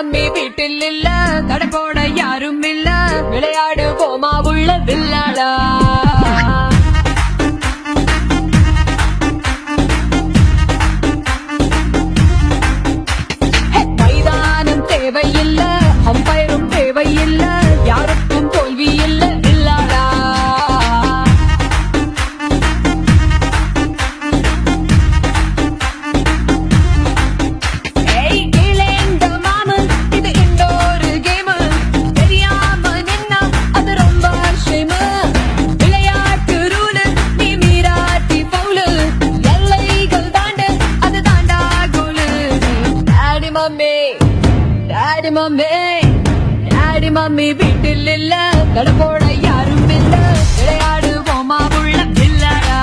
Mummy வீட்டில் இல்ல, தடை போட யாரும் இல்ல, விளையாடு போமா உள்ள வில்லாடா. மைதானம் தேவையில்ல, அம்பயரும் தேவையில்ல, யாருக்கும் தோல்வி இல்ல வில்லாடா. டாடி மம்மி வீட்டில் இல்ல, தடை போட யாரும் இல்ல, விளையாடு போமா உள்ள வில்லாடா.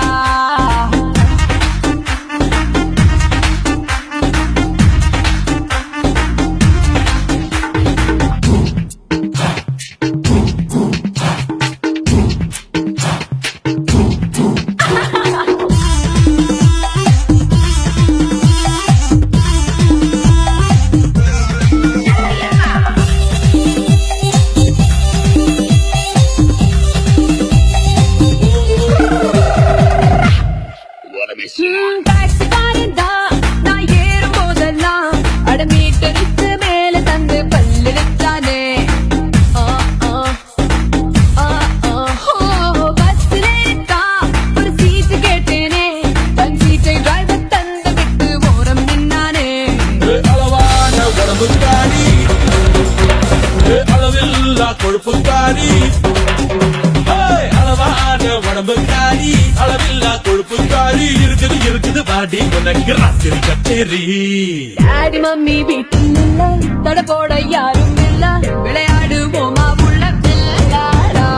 நான் ஏறும் போதெல்லாம் அடமீட்டருக்கு மேல தந்து பல்லிட்டானே. பஸ்ல இருக்கா ஒரு சீட்டு கேட்டேனே, தன் சீட்டை டிரைவர் தந்து விட்டு ஓரம் நின்னானே. அளவான உடம்புக்காரி, அளவில்லா கொழுப்புக்காரி, அளவான உடம்புக்காரி, அளவில்லா கொழுப்புக்காரி, இருக்குது இருக்குது பாடி உனக்கு ராத்திரி கச்சேரி. டாடி மம்மி வீட்டில் இல்ல, தடை போட யாரும் இல்ல, விளையாடு போமா உள்ள வில்லாடா.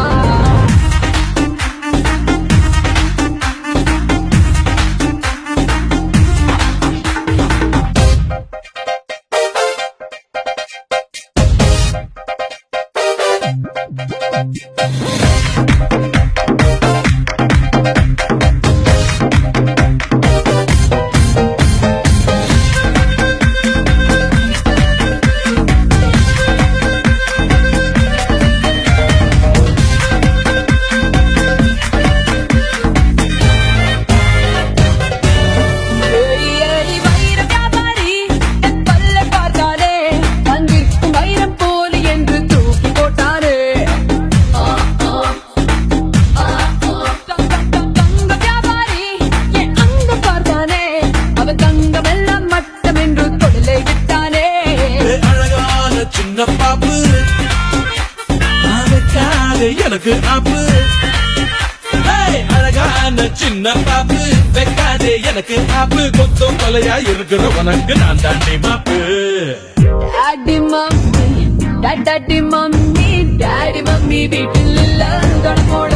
சின்ன பாப்பு அதுக்காக எனக்கு ஆப்பு, அழகான சின்ன பாப்பு வைக்காதே எனக்கு ஆப்பு, கொத்தம் கொலையா இருக்கிற உனக்கு நான் தாண்டி மாப்பு. Daddy mummy daddy mummy daddy mummy வீட்டில் இல்ல, தடை போட